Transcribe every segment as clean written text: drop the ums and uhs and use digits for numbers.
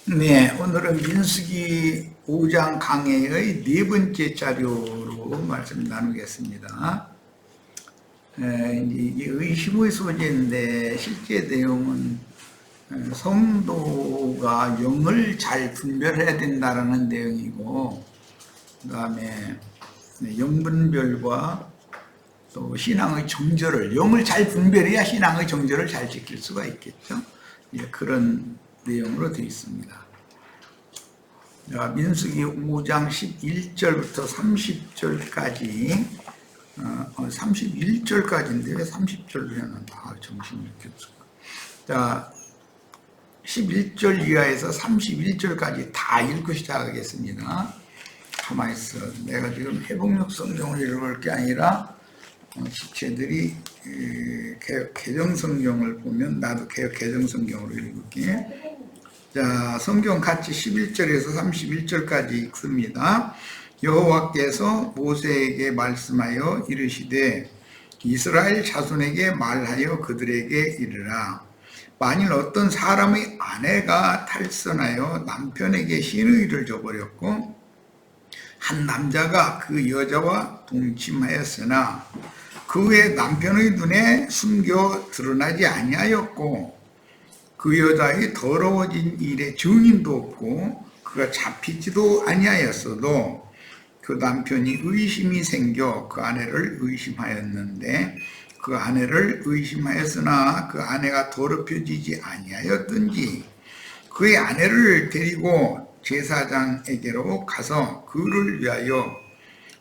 네, 오늘은 민수기 5장 강해의 네 번째 자료로 말씀 나누겠습니다. 이게 의심의 소재인데 실제 내용은 성도가 영을 잘 분별해야 된다는 내용이고, 그 다음에 영분별과 또 신앙의 정절을, 영을 잘 분별해야 신앙의 정절을 잘 지킬 수가 있겠죠. 그런 내용으로 되어 있습니다. 민수기 5장 11절부터 30절까지 31절까지인데 왜 30절로 해놨나? 정신이 이렇게 없어. 자, 11절 이하에서 31절까지 다 읽고 시작하겠습니다. 가만히 있어. 내가 지금 회복력 성경을 읽을 게 아니라 지체들이 개정 성경을 보면 나도 개정 성경으로 읽을게. 자, 성경 같이 11절에서 31절까지 읽습니다. 여호와께서 모세에게 말씀하여 이르시되 이스라엘 자손에게 말하여 그들에게 이르라. 만일 어떤 사람의 아내가 탈선하여 남편에게 시누이를 저버렸고 한 남자가 그 여자와 동침하였으나 그의 남편의 눈에 숨겨 드러나지 아니하였고 그 여자의 더러워진 일에 증인도 없고 그가 잡히지도 아니하였어도 그 남편이 의심이 생겨 그 아내를 의심하였는데 그 아내를 의심하였으나 그 아내가 더럽혀지지 아니하였든지 그의 아내를 데리고 제사장에게로 가서 그를 위하여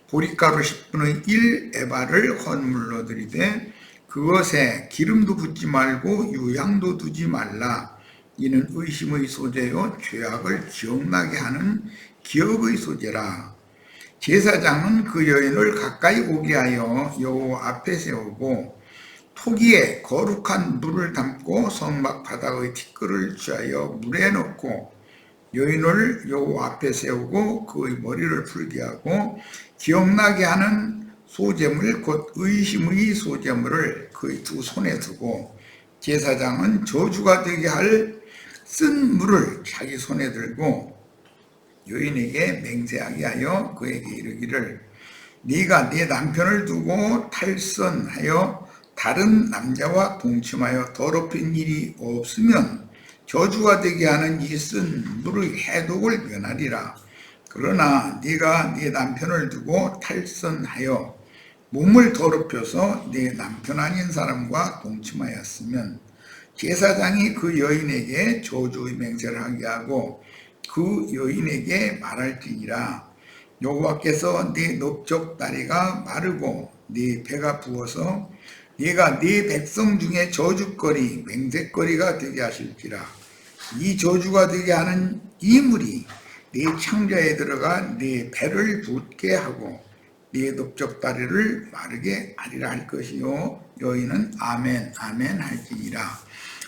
보리가루 10분의 1 에바를 헌물로 드리되 그것에 기름도 붓지 말고 유향도 두지 말라. 이는 의심의 소재요 죄악을 기억나게 하는 기억의 소재라. 제사장은 그 여인을 가까이 오게 하여 여호와 앞에 세우고 토기에 거룩한 물을 담고 성막 바닥의 티끌을 취하여 물에 넣고 여인을 여호와 앞에 세우고 그의 머리를 풀게 하고 기억나게 하는 소재물 곧 의심의 소재물을 그의 두 손에 두고 제사장은 저주가 되게 할 쓴 물을 자기 손에 들고 여인에게 맹세하게 하여 그에게 이르기를 네가 네 남편을 두고 탈선하여 다른 남자와 동침하여 더럽힌 일이 없으면 저주가 되게 하는 이 쓴 물의 해독을 면하리라. 그러나 네가 네 남편을 두고 탈선하여 몸을 더럽혀서 네 남편 아닌 사람과 동침하였으면 제사장이 그 여인에게 저주의 맹세를 하게 하고 그 여인에게 말할지니라. 여호와께서 네 넓적 다리가 마르고 네 배가 부어서 네가 네 백성 중에 저주거리 맹세거리가 되게 하실지라. 이 저주가 되게 하는 이 물이 네 창자에 들어가 네 배를 붓게 하고 네 넓적 다리를 마르게 하리라 할 것이요 여인은 아멘 아멘 할지니라.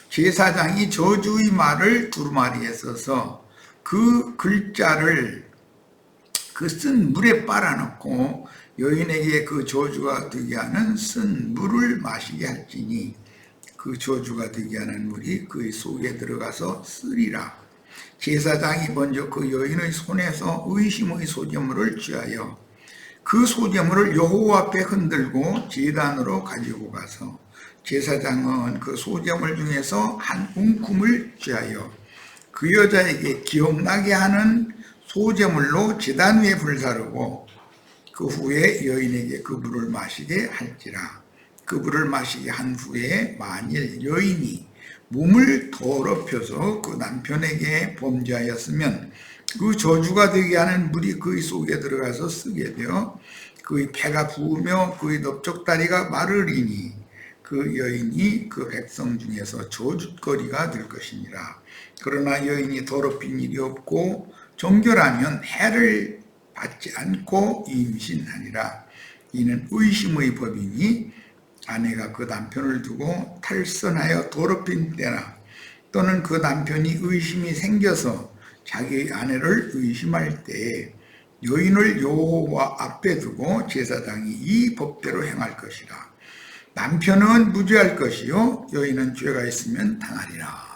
제사장이 저주의 말을 두루마리에 써서 그 글자를 그 쓴 물에 빨아넣고 여인에게 그 저주가 되게 하는 쓴 물을 마시게 할지니 그 저주가 되게 하는 물이 그의 속에 들어가서 쓰리라. 제사장이 먼저 그 여인의 손에서 의심의 소재물을 취하여 그 소재물을 여호와 앞에 흔들고 제단으로 가지고 가서 제사장은 그 소재물 중에서 한 움큼을 취하여 그 여자에게 기억나게 하는 소재물로 제단 위에 불사르고 그 후에 여인에게 그 물을 마시게 할지라. 그 물을 마시게 한 후에 만일 여인이 몸을 더럽혀서 그 남편에게 범죄하였으면 그 저주가 되게 하는 물이 그의 속에 들어가서 쓰게 되어 그의 배가 부으며 그의 넓적 다리가 마르리니 그 여인이 그 백성 중에서 저주거리가 될 것이니라. 그러나 여인이 더럽힌 일이 없고 정결하면 해를 받지 않고 임신하니라. 이는 의심의 법이니 아내가 그 남편을 두고 탈선하여 더럽힌 때나 또는 그 남편이 의심이 생겨서 자기 아내를 의심할 때에 여인을 여호와 앞에 두고 제사장이 이 법대로 행할 것이라. 남편은 무죄할 것이요 여인은 죄가 있으면 당하리라.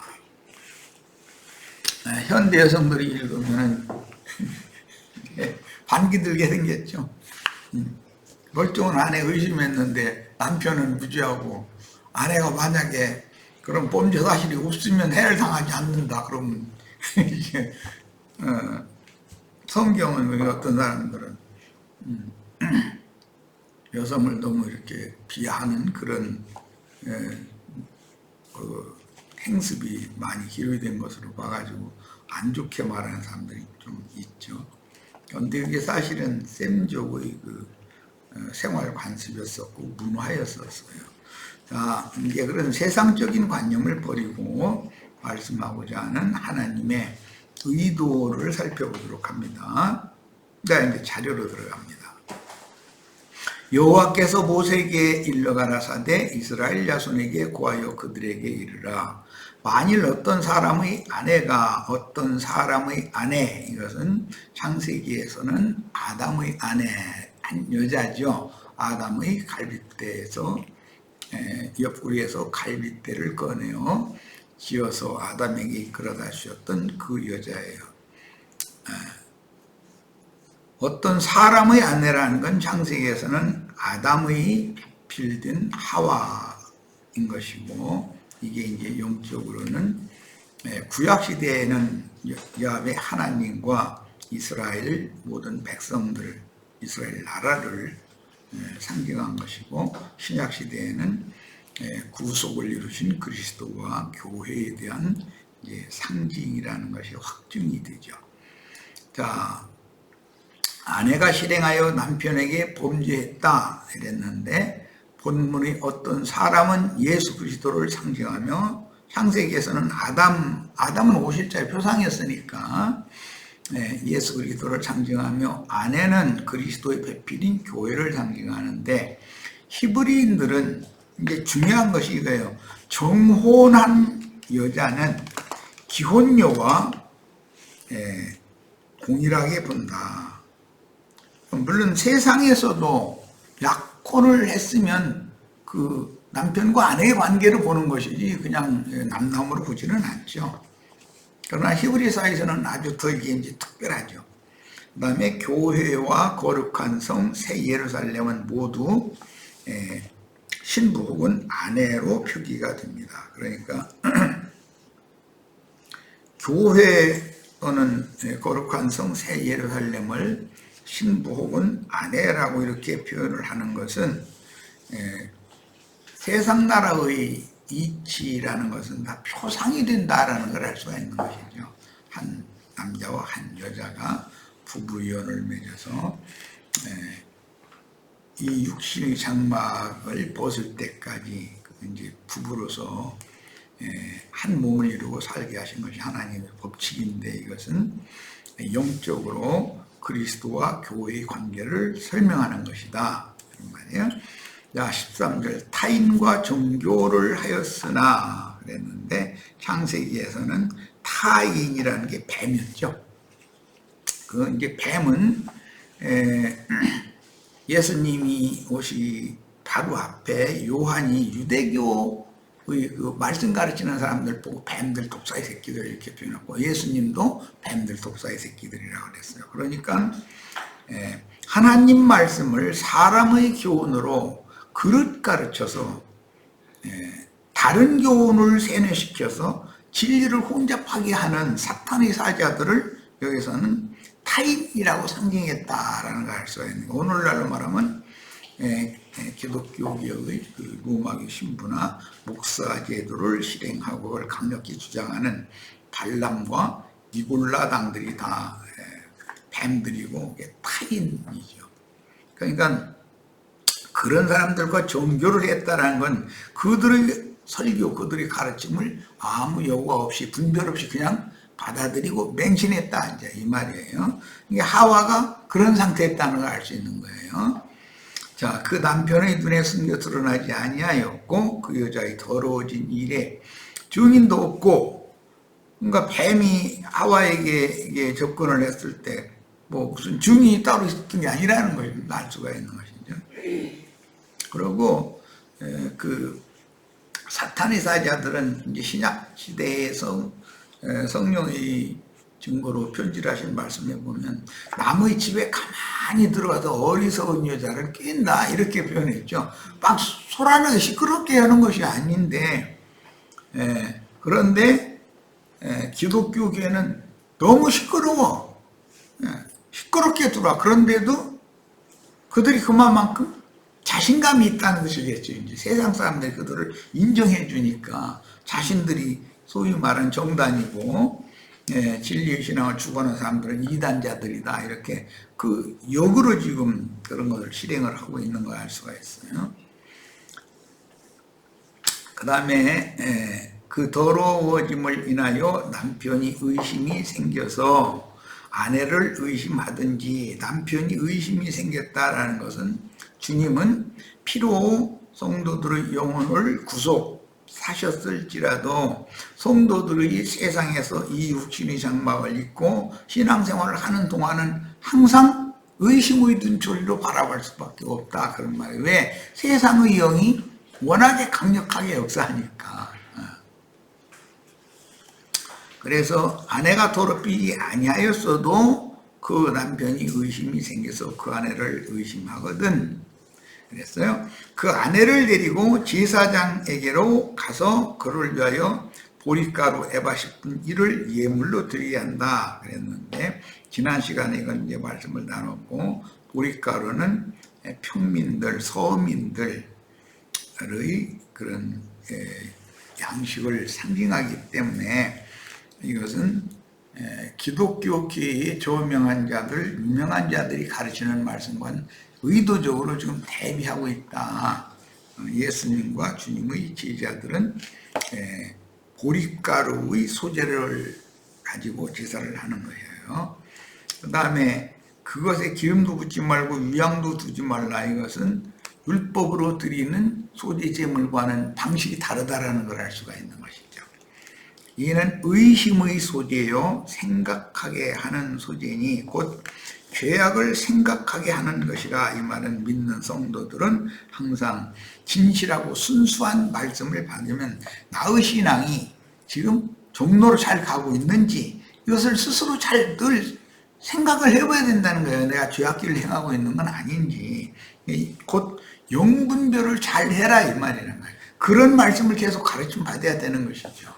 현대 여성들이 읽으면 반기 들게 생겼죠. 멀쩡한 아내 의심했는데 남편은 무죄하고, 아내가 만약에 그런 범죄 사실이 없으면 해를 당하지 않는다 그러면 이게 성경은 어떤 사람들은 여성을 너무 이렇게 비하하는 그런 그 행습이 많이 기록된 것으로 봐가지고 안 좋게 말하는 사람들이 좀 있죠. 그런데 그게 사실은 셈족의 그 생활 관습이었었고 문화였었어요. 자, 이제 그런 세상적인 관념을 버리고 말씀하고자 하는 하나님의 의도를 살펴보도록 합니다. 자, 이제 자료로 들어갑니다. 여호와께서 모세에게 일러 가라사대 이스라엘 자손에게 고하여 그들에게 이르라. 만일 어떤 사람의 아내가 어떤 사람의 아내, 이것은 창세기에서는 아담의 아내, 한 여자죠. 아담의 갈빗대에서 옆구리에서 갈빗대를 꺼내어 지어서 아담에게 이끌어다 주셨던 그 여자예요. 어떤 사람의 아내라는 건 창세기에서는 아담의 필든 하와인 것이고, 이게 이제 영적으로는 구약 시대에는 야훼 하나님과 이스라엘 모든 백성들, 이스라엘 나라를 상징한 것이고, 신약 시대에는 구속을 이루신 그리스도와 교회에 대한 상징이라는 것이 확증이 되죠. 자, 아내가 실행하여 남편에게 범죄했다 이랬는데, 본문의 어떤 사람은 예수 그리스도를 상징하며, 창세기에서는 아담은 오실자의 표상이었으니까 예수 그리스도를 상징하며, 아내는 그리스도의 배필인 교회를 상징하는데, 히브리인들은 이제 중요한 것이 이거예요. 정혼한 여자는 기혼녀와 동일하게 본다. 물론 세상에서도 약혼을 했으면 그 남편과 아내의 관계를 보는 것이지 그냥 남남으로 보지는 않죠. 그러나 히브리 사회에서는 아주 더 이게 이제 특별하죠. 그 다음에 교회와 거룩한 성 새 예루살렘은 모두 신부 혹은 아내로 표기가 됩니다. 그러니까 교회 또는 거룩한 성 새 예루살렘을 신부 혹은 아내라고 이렇게 표현을 하는 것은 세상 나라의 이치라는 것은 다 표상이 된다라는 걸 알 수가 있는 것이죠. 한 남자와 한 여자가 부부연을 맺어서 이 육신의 장막을 벗을 때까지 이제 부부로서 한 몸을 이루고 살게 하신 것이 하나님의 법칙인데, 이것은 영적으로 그리스도와 교회의 관계를 설명하는 것이다, 그런 말이에요. 자, 13절 타인과 종교를 하였으나 그랬는데, 창세기에서는 타인이라는 게 뱀이었죠. 그 이제 뱀은 예수님이 오시 바로 앞에 요한이 유대교의 그 말씀 가르치는 사람들 보고 뱀들 독사의 새끼들 이렇게 표현하고, 예수님도 뱀들 독사의 새끼들이라고 그랬어요. 그러니까 하나님 말씀을 사람의 교훈으로 그릇 가르쳐서 다른 교훈을 세뇌시켜서 진리를 혼잡하게 하는 사탄의 사자들을 여기서는 타인이라고 상징했다라는 걸 알 수가 있는 거예요. 오늘날로 말하면 기독교계의 그 로마교 신부나 목사 제도를 실행하고 그걸 강력히 주장하는 발람과 니골라 당들이 다 뱀들이고 타인이죠. 그러니까 그런 사람들과 종교를 했다라는 건 그들의 설교, 그들의 가르침을 아무 여과 없이 분별 없이 그냥 받아들이고 맹신했다, 이제 이 말이에요. 이게 하와가 그런 상태였다는 걸 알 수 있는 거예요. 자, 그 남편의 눈에 숨겨 드러나지 아니하였고 그 여자의 더러워진 일에 증인도 없고, 그러니까 뱀이 하와에게 이게 접근을 했을 때 뭐 무슨 증인이 따로 있었던 게 아니라는 걸 알 수가 있는 것이죠. 그리고 그 사탄의 사자들은 이제 신약 시대에서 성령의 증거로 편지하신 말씀에 보면 남의 집에 가만히 들어가서 어리석은 여자를 낀다 이렇게 표현했죠. 막 소란하게 시끄럽게 하는 것이 아닌데 그런데 기독교계는 너무 시끄러워. 시끄럽게 들어와. 그런데도 그들이 그만큼 자신감이 있다는 것이겠죠. 이제 세상 사람들이 그들을 인정해 주니까 자신들이 소위 말하는 정단이고 진리의 신앙을 추구하는 사람들은 이단자들이다. 이렇게 그 역으로 지금 그런 것을 실행을 하고 있는 걸 알 수가 있어요. 그 다음에 그 더러워짐을 인하여 남편이 의심이 생겨서 아내를 의심하든지 남편이 의심이 생겼다라는 것은 주님은 피로 성도들의 영혼을 구속하셨을지라도 성도들의 세상에서 이 육신의 장막을 입고 신앙생활을 하는 동안은 항상 의심의 눈초리로 바라볼 수밖에 없다. 그런 말이에요. 왜? 세상의 영이 워낙에 강력하게 역사하니까. 그래서 아내가 더럽히지 아니하였어도 그 남편이 의심이 생겨서 그 아내를 의심하거든. 그랬어요. 그 아내를 데리고 제사장에게로 가서 그를 위하여 보리가루 에바 10분 이를 예물로 드려야 한다. 그랬는데 지난 시간에 이건 이제 말씀을 나눴고 보리가루는 평민들, 서민들의 그런 양식을 상징하기 때문에 이것은 기독교계의 저명한 자들, 유명한 자들이 가르치는 말씀과는 의도적으로 지금 대비하고 있다. 예수님과 주님의 제자들은 보리가루의 소재를 가지고 제사를 하는 거예요. 그 다음에 그것에 기름도 붓지 말고 위향도 두지 말라. 이것은 율법으로 드리는 소재 제물과는 방식이 다르다라는 걸 알 수가 있는 것이죠. 이는 의심의 소재요 생각하게 하는 소재니 곧 죄악을 생각하게 하는 것이라. 이 말은 믿는 성도들은 항상 진실하고 순수한 말씀을 받으면 나의 신앙이 지금 종로로 잘 가고 있는지 이것을 스스로 잘 늘 생각을 해봐야 된다는 거예요. 내가 죄악기를 행하고 있는 건 아닌지. 곧 영분별을 잘 해라 이 말이란 말이에요. 그런 말씀을 계속 가르침 받아야 되는 것이죠.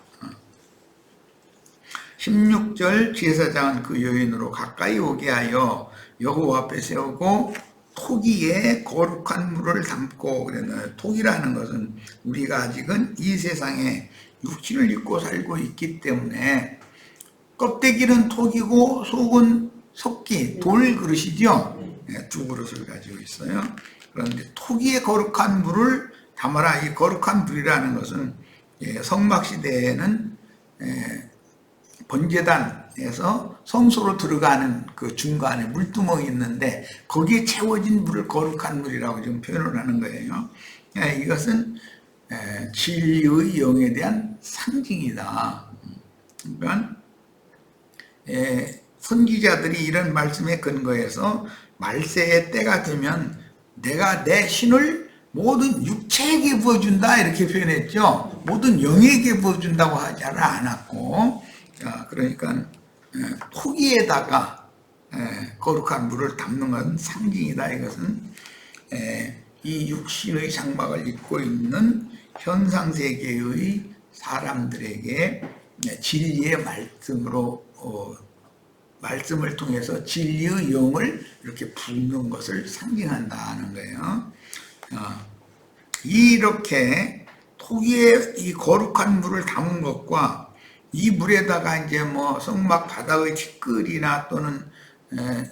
16절 제사장은 그 여인으로 가까이 오게 하여 여호와 앞에 세우고 토기에 거룩한 물을 담고 그랬나요? 토기라는 것은 우리가 아직은 이 세상에 육신을 입고 살고 있기 때문에 껍데기는 토기고 속은 석기, 돌 그릇이죠. 두 그릇을 가지고 있어요. 그런데 토기에 거룩한 물을 담아라. 이 거룩한 물이라는 것은 성막시대에는 번제단에서 성소로 들어가는 그 중간에 물두멍이 있는데 거기에 채워진 물을 거룩한 물이라고 지금 표현을 하는 거예요. 이것은 진리의 영에 대한 상징이다. 그러니까 선지자들이 이런 말씀에 근거해서 말세의 때가 되면 내가 내 신을 모든 육체에게 부어준다 이렇게 표현했죠. 모든 영에게 부어준다고 하지 않았고, 그러니까 토기에다가 거룩한 물을 담는 것은 상징이다. 이것은 이 육신의 장막을 입고 있는 현상세계의 사람들에게 진리의 말씀으로 말씀을 통해서 진리의 영을 이렇게 붓는 것을 상징한다는 거예요. 이렇게 토기에 이 거룩한 물을 담은 것과 이 물에다가 이제 뭐 성막 바닥의 티끌이나 또는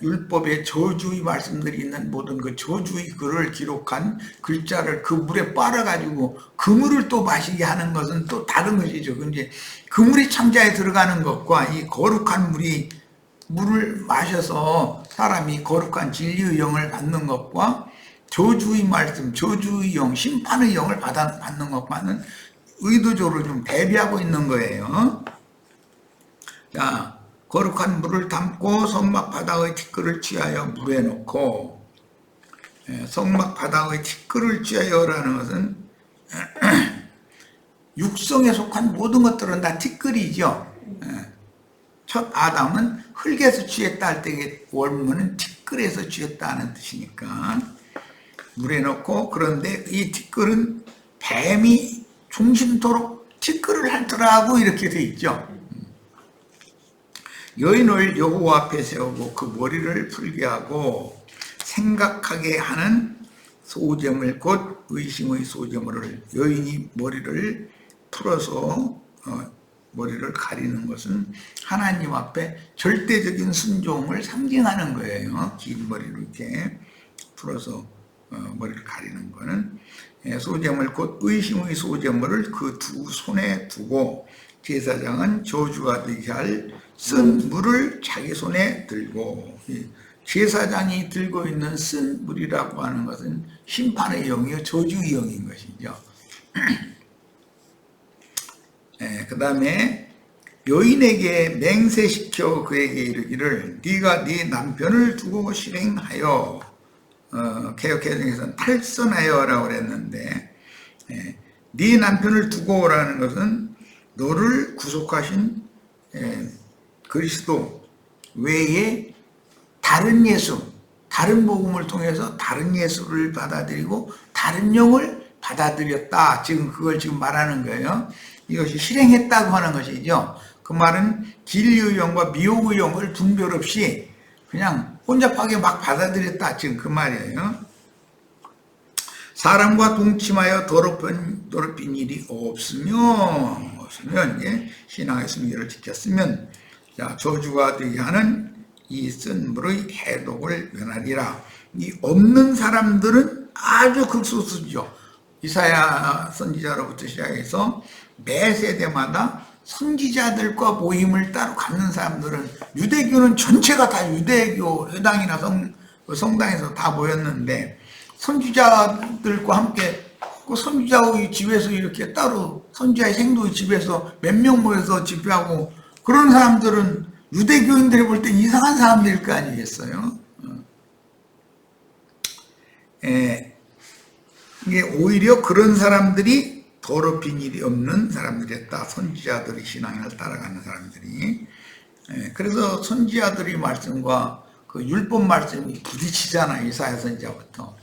율법의 저주의 말씀들이 있는 모든 그 저주의 글을 기록한 글자를 그 물에 빨아가지고 그 물을 또 마시게 하는 것은 또 다른 것이죠. 근데 그 물이 창자에 들어가는 것과 이 거룩한 물을 마셔서 사람이 거룩한 진리의 영을 받는 것과 저주의 말씀, 저주의 영, 심판의 영을 받는 것과는 의도적으로 좀 대비하고 있는 거예요. 자, 거룩한 물을 담고 성막 바닥의 티끌을 취하여 물에 넣고, 성막 바닥의 티끌을 취하여라는 것은 육성에 속한 모든 것들은 다 티끌이죠. 첫 아담은 흙에서 취했다 할 때 원문은 티끌에서 취했다는 뜻이니까 물에 넣고, 그런데 이 티끌은 뱀이 중심토록 티끌을 핥더라고 이렇게 돼 있죠. 여인을 여호와 앞에 세우고 그 머리를 풀게 하고 생각하게 하는 소재물 곧 의심의 소재물을, 여인이 머리를 풀어서 머리를 가리는 것은 하나님 앞에 절대적인 순종을 상징하는 거예요. 긴 머리를 이렇게 풀어서 머리를 가리는 거는 소재물 곧 의심의 소재물을 그 두 손에 두고 제사장은 저주가 되게 할 쓴 물을 자기 손에 들고, 제사장이 들고 있는 쓴 물이라고 하는 것은 심판의 영이요 저주의 영인 것이죠. 그 다음에 여인에게 맹세시켜 그에게 이르기를 네가 네 남편을 두고 실행하여, 개역개정에서는 탈선하여 라고 그랬는데, 네 남편을 두고 라는 것은 너를 구속하신 그리스도 외에 다른 예수, 다른 복음을 통해서 다른 예수를 받아들이고 다른 영을 받아들였다. 지금 그걸 지금 말하는 거예요. 이것이 실행했다고 하는 것이죠. 그 말은 진리의 영과 미혹의 영을 분별 없이 그냥 혼잡하게 막 받아들였다. 지금 그 말이에요. 사람과 동침하여 더럽힌 일이 없으면 신앙의 순결을 지켰으면 저주가 되게 하는 이 쓴 물의 해독을 면하리라. 이 없는 사람들은 아주 극소수죠. 이사야 선지자로부터 시작해서 매 세대마다 선지자들과 모임을 따로 갖는 사람들은, 유대교는 전체가 다 유대교 회당이나 성당에서 다 모였는데 선지자들과 함께 그 선지자의 집에서 이렇게 따로 선지자의 생도의 집에서 몇 명 모여서 집회하고, 그런 사람들은 유대교인들이 볼 때 이상한 사람들일 거 아니겠어요? 이게 오히려 그런 사람들이 더럽힌 일이 없는 사람들이었다. 선지자들의 신앙을 따라가는 사람들이. 그래서 선지자들의 말씀과 그 율법 말씀이 부딪히잖아요. 이사야 선지자부터.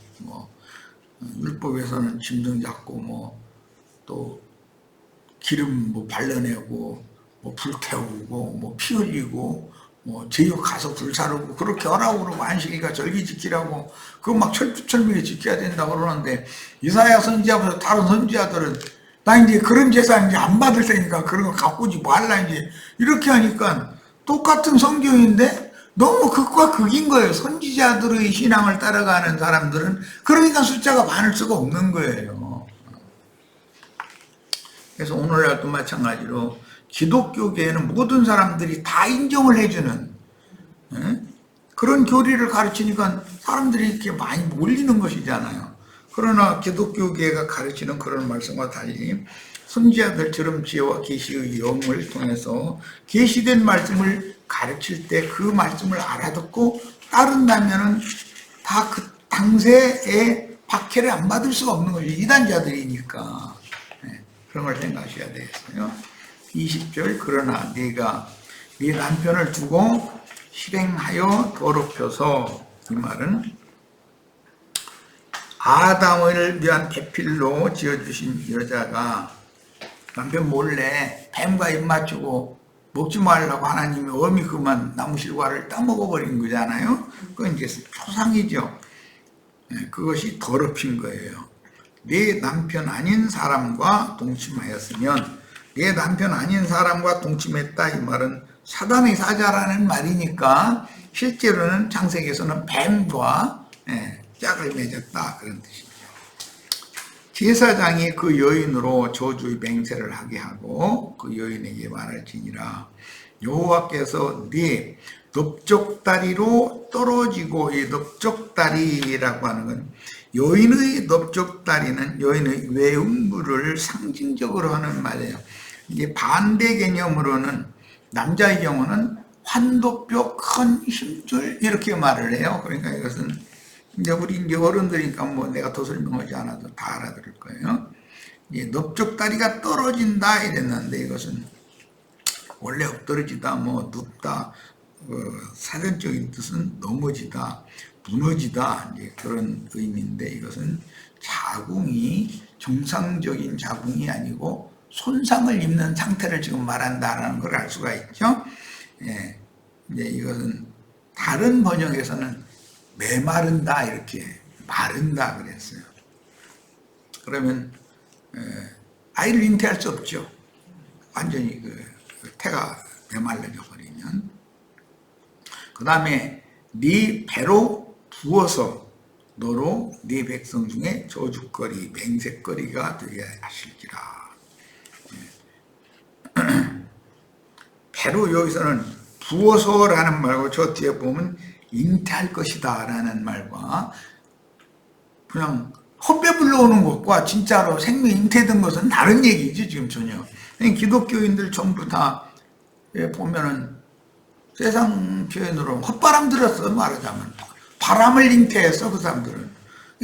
율법에서는 짐승 잡고 또 기름 발라내고 불태우고 피 흘리고 제육 가서 불사르고 그렇게 하라고 그러고 안식일과 절기 지키라고 그거 막 철두철미하게 지켜야 된다고 그러는데, 이사야 선지자보다 다른 선지자들은 나 이제 그런 제사 이제 안 받을 테니까 그런 거 갖고 오지 말라 이제 이렇게 하니까 똑같은 성경인데 너무 극과 극인 거예요. 선지자들의 신앙을 따라가는 사람들은 그러니까 숫자가 많을 수가 없는 거예요. 그래서 오늘날도 마찬가지로 기독교계에는 모든 사람들이 다 인정을 해주는 그런 교리를 가르치니까 사람들이 이렇게 많이 몰리는 것이잖아요. 그러나 기독교계가 가르치는 그런 말씀과 달리 선지자들처럼 지혜와 계시의 영을 통해서 계시된 말씀을 가르칠 때 그 말씀을 알아듣고 따른다면은 다 그 당세에 박해를 안 받을 수가 없는 거죠. 이단자들이니까. 그런 걸 생각하셔야 되겠어요. 20절 그러나 네가 네 남편을 두고 실행하여 더럽혀서, 이 말은 아담을 위한 대필로 지어주신 여자가 남편 몰래 뱀과 입 맞추고 먹지 말라고 하나님이 어미 그만 나무실과를 따먹어버린 거잖아요. 그건 이제 표상이죠. 그것이 더럽힌 거예요. 네 남편 아닌 사람과 동침하였으면, 네 남편 아닌 사람과 동침했다 이 말은 사단의 사자라는 말이니까 실제로는 창세기에서는 뱀과 짝을 맺었다 그런 뜻이죠. 제사장이 그 여인으로 저주의 맹세를 하게 하고 그 여인에게 말할지니라 여호와께서 네 넓적다리로 떨어지고, 이 넓적다리라고 하는 건 여인의 넓적다리는 여인의 외음부를 상징적으로 하는 말이에요. 이게 반대 개념으로는 남자의 경우는 환도뼈 큰 힘줄 이렇게 말을 해요. 그러니까 이것은 이제 우리 어른들이니까 내가 더 설명하지 않아도 다 알아들을 거예요. 이제 넓적다리가 떨어진다 이랬는데 이것은 원래 엎드러지다, 뭐 눕다, 사전적인 뜻은 넘어지다, 무너지다, 이제 그런 의미인데, 이것은 자궁이 정상적인 자궁이 아니고 손상을 입는 상태를 지금 말한다라는 걸 알 수가 있죠. 예, 이제 이것은 다른 번역에서는 메마른다, 이렇게 마른다 그랬어요. 그러면 아이를 잉태할 수 없죠. 완전히 그 태가 메말라져 버리면. 그 다음에 네 배로 부어서 너로 네 백성 중에 저주거리 맹세거리가 되게 하실지라. 배로 여기서는 부어서라는 말과 저 뒤에 보면 잉태할 것이다 라는 말과 그냥 헛배 불러오는 것과 진짜로 생명 잉태된 것은 다른 얘기지 지금 전혀. 기독교인들 전부 다 보면은 세상 표현으로 헛바람 들었어 말하자면. 바람을 잉태해서 그 사람들은.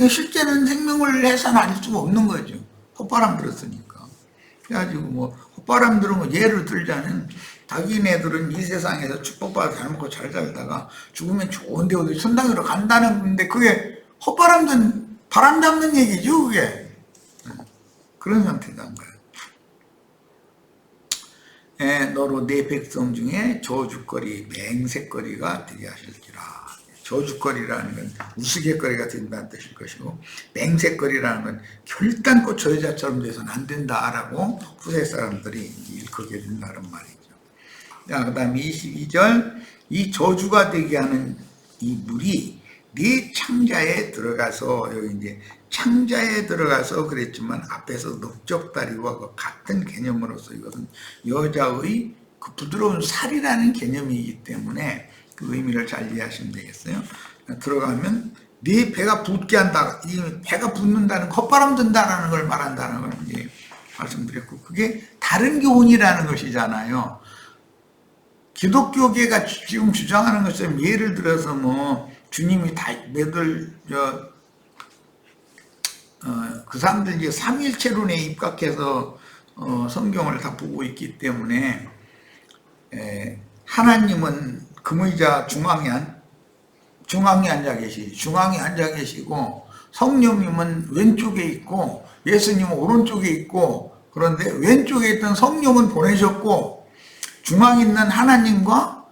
실제는 생명을 해산할 수가 없는 거죠. 헛바람 들었으니까. 그래가지고 뭐 헛바람 들은 거 예를 들자면 자기네들은 이 세상에서 축복받아 잘 먹고 잘 살다가 죽으면 좋은 데 어디 천당으로 간다는 건데 그게 헛바람 든 바람 잡는 얘기죠 그게. 그런 상태란 거예요. 너로 내 백성 중에 저주거리 맹세거리가 되게 하실지라. 저주거리라는 건 우스갯거리가 된다는 뜻일 것이고 맹세거리라는 건 결단코 저 여자처럼 돼서는 안 된다라고 후세 사람들이 일컫게 된다는 말이죠. 자, 그 다음에 22절 이 저주가 되게 하는 이 물이 네 창자에 들어가서 여기 이제 창자에 들어가서 그랬지만 앞에서 넓적다리와 같은 개념으로서 이것은 여자의 그 부드러운 살이라는 개념이기 때문에 그 의미를 잘 이해하시면 되겠어요. 들어가면 네 배가 붓게 한다. 이 배가 붓는다는 헛바람 든다라는 걸 말한다는 걸 이제 말씀드렸고 그게 다른 교훈이라는 것이잖아요. 기독교계가 지금 주장하는 것처럼 예를 들어서 뭐 주님이 다 매들 그 사람들 이제 삼일체론에 입각해서 성경을 다 보고 있기 때문에 하나님은 금의자 중앙에 앉아 계시고 성령님은 왼쪽에 있고 예수님은 오른쪽에 있고 그런데 왼쪽에 있던 성령은 보내셨고 중앙에 있는 하나님과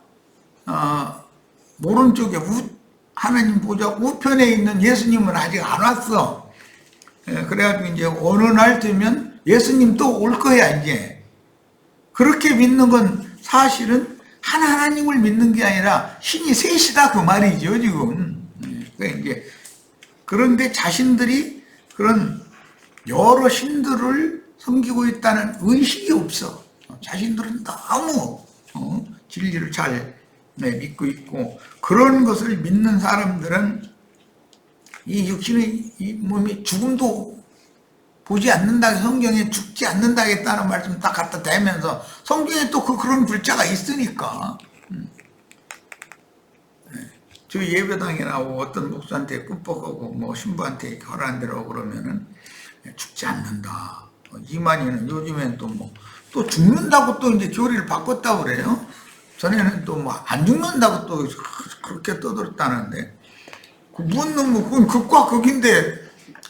오른쪽에 하나님 보좌 우편에 있는 예수님은 아직 안 왔어. 그래가지고 이제 어느 날 되면 예수님 또 올 거야 이제. 그렇게 믿는 건 사실은 하나님을 믿는 게 아니라 신이 셋이다 그 말이죠 지금. 이제 그런데 자신들이 그런 여러 신들을 섬기고 있다는 의식이 없어. 자신들은 너무 진리를 잘 믿고 있고 그런 것을 믿는 사람들은 이 육신의 이 몸이 죽음도 보지 않는다, 성경에 죽지 않는다겠다는 말씀 딱 갖다 대면서 성경에 또 그런 글자가 있으니까. 저희 예배당에 나오고 어떤 목사한테 꿈뻑하고 뭐 신부한테 허락한대라고 그러면은 죽지 않는다. 이만희는 요즘엔 또 뭐 또 죽는다고 또 이제 교리를 바꿨다고 그래요. 전에는 또 뭐 안 죽는다고 또 그렇게 떠들었다는데 무슨 놈은 그건 극과 극인데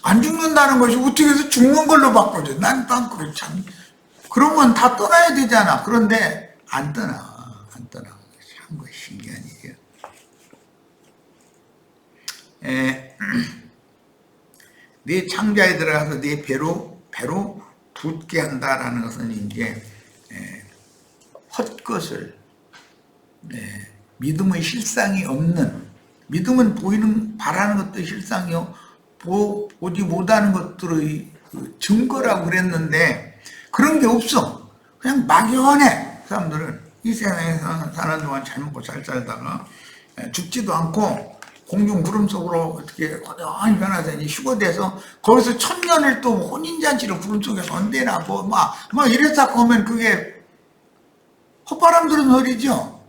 안 죽는다는 것이 어떻게 해서 죽는 걸로 바꿔줘. 난 그걸 참 그러면 다 떠나야 되잖아. 그런데 안 떠나. 참 신기한 일이야. 네 창자에 들어가서 네 배로 붓게 한다라는 것은 이제 헛것을 믿음의 실상이 없는, 믿음은 보이는 바라는 것도 실상이요 보지 못하는 것들의 그 증거라고 그랬는데 그런 게 없어. 그냥 막연해. 사람들은 이 세상에 사는 동안 잘 먹고 잘 살다가 죽지도 않고 공중 구름 속으로 어떻게 허전히 변화되니 휴거돼서 거기서 1000년을 또 혼인잔치로 구름 속에서 언제나 막 이랬다 하면 그게 헛바람 들은 소리죠.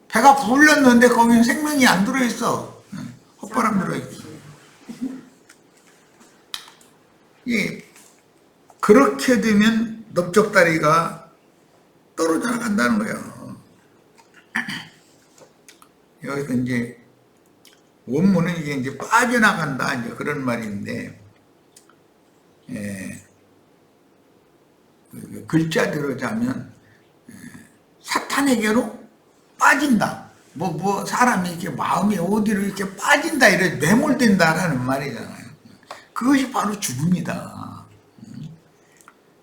배가 불렸는데 거기는 생명이 안 들어있어. 헛바람 들어있어. 예, 그렇게 되면 넓적다리가 떨어져 나간다는 거예요. 여기서 이제 원문은 이게 이제 빠져나간다 이제 그런 말인데, 글자대로 자면 사탄에게로 빠진다. 사람이 이렇게 마음이 어디로 이렇게 빠진다, 이래 매몰된다라는 말이잖아요. 그것이 바로 죽음이다.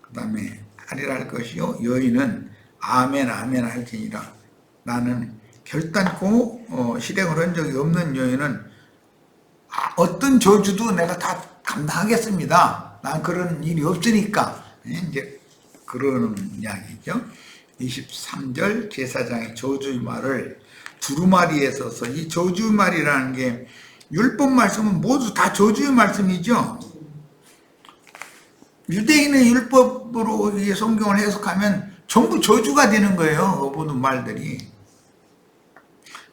그 다음에 하리라 할 것이요 여인은 아멘 아멘 할지니라. 나는 결단코 실행을 한 적이 없는 여인은 어떤 저주도 내가 다 감당하겠습니다. 난 그런 일이 없으니까. 이제 그런 이야기죠. 23절 제사장의 저주의 말을 두루마리에 써서, 이 저주의 말이라는 게 율법 말씀은 모두 다 저주의 말씀이죠. 유대인의 율법으로 이 성경을 해석하면 전부 저주가 되는 거예요. 모든 말들이.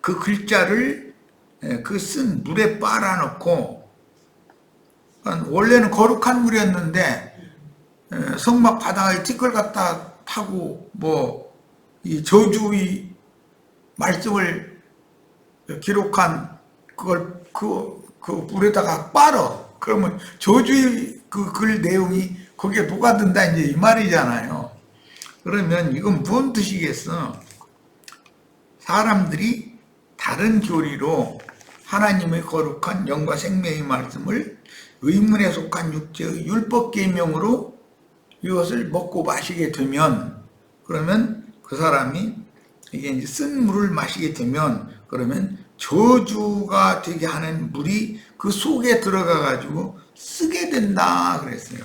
그 글자를 그 쓴 물에 빨아놓고, 원래는 거룩한 물이었는데 성막 바닥에 티끌 갖다 타고 이 저주의 말씀을 기록한 그걸 그 물에다가 빨아. 그러면 저주의 그 글 내용이 거기에 녹아든다 이제 이 말이잖아요. 그러면 이건 무슨 뜻이겠어? 사람들이 다른 교리로 하나님의 거룩한 영과 생명의 말씀을 의문에 속한 육체의 율법 계명으로 이것을 먹고 마시게 되면, 그러면 그 사람이 이게 이제 쓴 물을 마시게 되면, 그러면 저주가 되게 하는 물이 그 속에 들어가 가지고 쓰게 된다 그랬어요.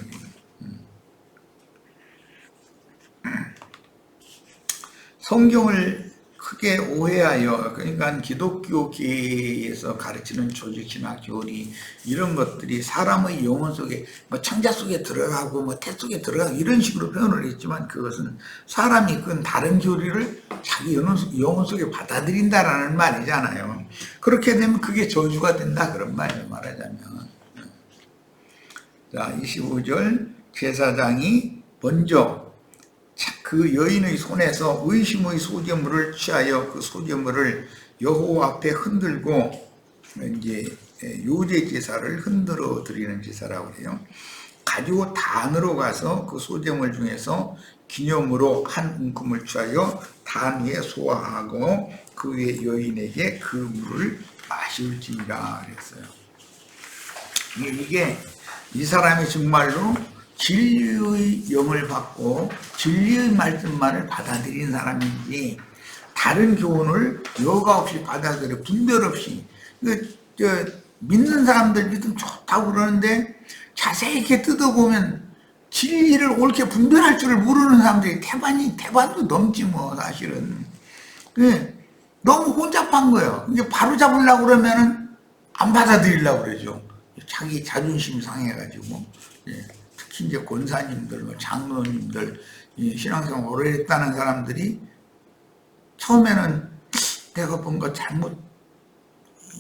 성경을 크게 오해하여, 그러니까 기독교계에서 가르치는 조직이나 교리 이런 것들이 사람의 영혼 속에 창자 속에 들어가고 태 속에 들어가고 이런 식으로 표현을 했지만, 그것은 사람이 그 다른 교리를 자기 영혼 속에 받아들인다라는 말이잖아요. 그렇게 되면 그게 저주가 된다 그런 말이에요, 말하자면. 자, 25절 제사장이 먼저 그 여인의 손에서 의심의 소재물을 취하여 그 소재물을 여호와 앞에 흔들고, 이제 요제 제사를 흔들어 드리는 제사라고 해요. 가지고 단으로 가서 그 소재물 중에서 기념으로 한 움큼을 취하여 단 위에 소화하고 그 위에 여인에게 그 물을 마실지니라 그랬어요. 이게 이 사람이 정말로 진리의 영을 받고 진리의 말씀만을 받아들인 사람인지, 다른 교훈을 여과 없이 받아들여 분별 없이, 믿는 사람들 믿음 좋다고 그러는데 자세히 이렇게 뜯어보면 진리를 옳게 분별할 줄을 모르는 사람들이 태반도 넘지 사실은. 너무 혼잡한 거예요. 이게 바로 잡으려고 그러면은 안 받아들이려고 그러죠. 자기 자존심 상해가지고. 특히 이제 권사님들, 장로님들, 신앙생활 오래 했다는 사람들이 처음에는 내가 뭔가 잘못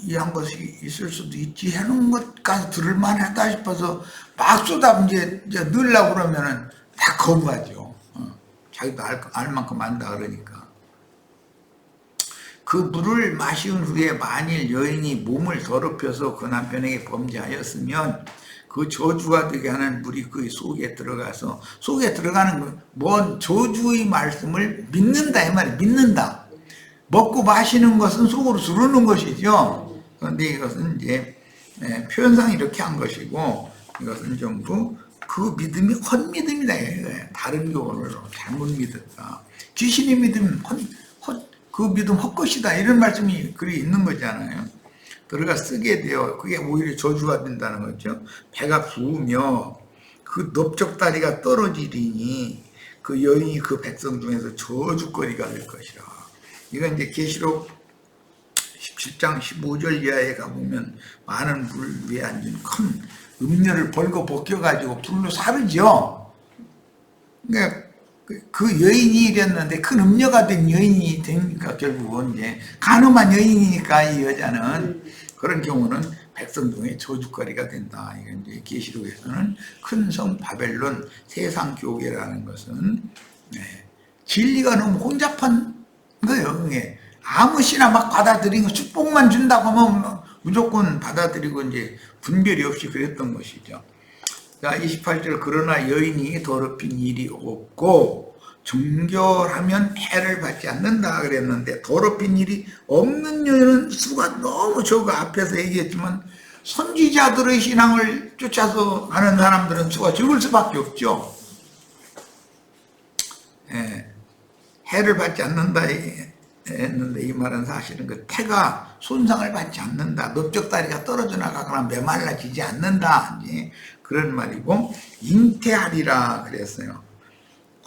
이해한 것이 있을 수도 있지 해놓은 것까지 들을만 하다 싶어서 막 쏟아 이제 넣으려고 그러면은 다 거부하죠. 자기도 알 만큼 안다 그러니까. 그 물을 마신 후에 만일 여인이 몸을 더럽혀서 그 남편에게 범죄하였으면 그 저주가 되게 하는 물이 그 속에 들어가서, 속에 들어가는 뭔 저주의 말씀을 믿는다 이 말이에요. 믿는다. 먹고 마시는 것은 속으로 들어오는 것이죠. 그런데 이것은 이제 표현상 이렇게 한 것이고, 이것은 전부 그 믿음이 헛믿음이다. 다른 교훈을 잘못 믿었다. 귀신이 믿으면 그 믿음 헛것이다. 이런 말씀이 글이 있는 거잖아요. 들어가 쓰게 되어 그게 오히려 저주가 된다는 거죠. 배가 부으며 그 넓적다리가 떨어지리니 그 여인이 그 백성 중에서 저주거리가 될 것이라. 이건 이제 계시록 17장 15절 이하에 가보면 많은 불 위에 앉은 큰 음녀를 벌거 벗겨가지고 불로 사르죠. 그러니까 그 여인이 이랬는데 큰 음녀가 된 여인이 되니까 결국은 이제 간음한 여인이니까 이 여자는, 그런 경우는 백성 중에 저주거리가 된다. 이건 이제 계시록에서는 큰 성 바벨론 세상 교계라는 것은 진리가 너무 혼잡한 거예요. 그게 아무 시나 막 받아들이고 축복만 준다고 하면 무조건 받아들이고 이제 분별이 없이 그랬던 것이죠. 자, 28절 그러나 여인이 더럽힌 일이 없고 정결하면 해를 받지 않는다 그랬는데 더럽힌 일이 없는 여인은 수가 너무 적어. 앞에서 얘기했지만 선지자들의 신앙을 쫓아서 하는 사람들은 수가 적을 수밖에 없죠. 예, 해를 받지 않는다 했는데 이 말은 사실은 그 태가 손상을 받지 않는다. 넓적다리가 떨어져 나가거나 메말라지지 않는다. 이제 그런 말이고 잉태하리라 그랬어요.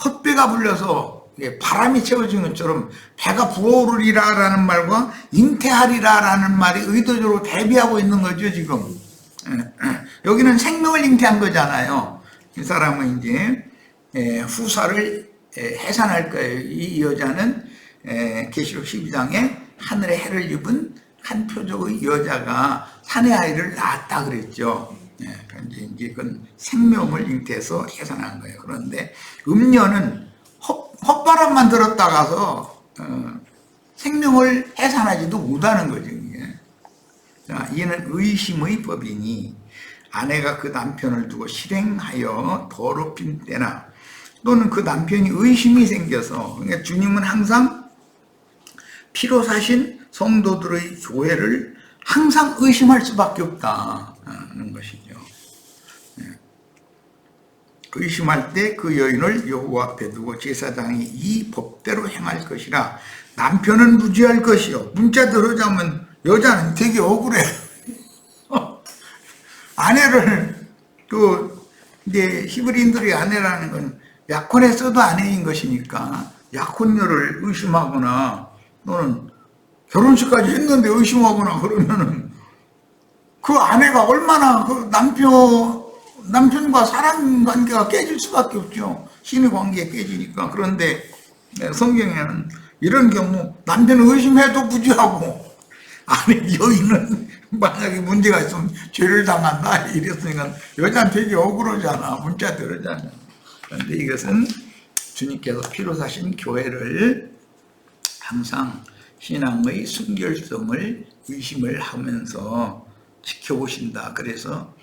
헛배가 불려서 바람이 채워진 것처럼 배가 부어오르리라라는 말과 잉태하리라라는 말이 의도적으로 대비하고 있는 거죠 지금. 여기는 생명을 잉태한 거잖아요. 이 사람은 이제 후사를 해산할 거예요. 이 여자는 계시록 12장에 하늘의 해를 입은 한 표적의 여자가 사내 아이를 낳았다 그랬죠. 이제 그건 생명을 잉태해서 해산한 거예요. 그런데 음녀는 헛바람만 들었다가서 생명을 해산하지도 못하는 거죠. 이게. 자, 이는 의심의 법이니 아내가 그 남편을 두고 실행하여 더럽힌 때나 또는 그 남편이 의심이 생겨서 그러니까 주님은 항상 피로 사신 성도들의 교회를 항상 의심할 수밖에 없다는 것이죠. 의심할 때 그 여인을 여호와 앞에 두고 제사장이 이 법대로 행할 것이라. 남편은 무죄할 것이요. 문자대로 자면 여자는 되게 억울해. 아내를 이제 히브리인들이 아내라는 건 약혼에 써도 아내인 것이니까 약혼녀를 의심하거나 또는 결혼식까지 했는데 의심하거나 그러면은 그 아내가 얼마나 그 남편과 사랑 관계가 깨질 수밖에 없죠. 신의 관계가 깨지니까. 그런데 성경에는 이런 경우 남편을 의심해도 무죄하고 아내 여인은 만약에 문제가 있으면 죄를 당한다 이랬으니까 여자는 되게 억울하잖아. 문자대로잖아. 그런데 이것은 주님께서 피로 사신 교회를 항상 신앙의 순결성을 의심을 하면서 지켜보신다. 그래서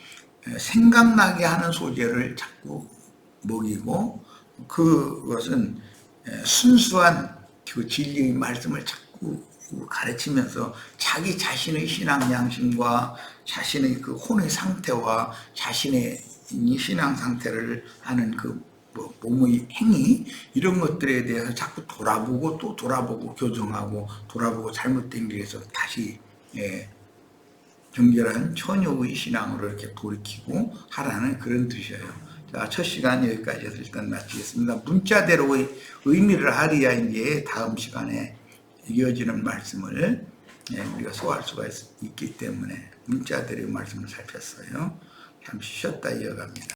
생각나게 하는 소재를 자꾸 먹이고 그것은 순수한 그 진리의 말씀을 자꾸 가르치면서 자기 자신의 신앙 양심과 자신의 그 혼의 상태와 자신의 신앙 상태를 하는 그 몸의 행위 이런 것들에 대해서 자꾸 돌아보고 또 돌아보고 교정하고 돌아보고 잘못된 길에서 다시 정결한 처녀의 신앙으로 이렇게 돌이키고 하라는 그런 뜻이에요. 자, 첫 시간 여기까지 해서 일단 마치겠습니다. 문자대로의 의미를 하리야 이제 다음 시간에 이어지는 말씀을 우리가 소화할 수가 있기 때문에 문자대로의 말씀을 살폈어요. 잠시 쉬었다 이어갑니다.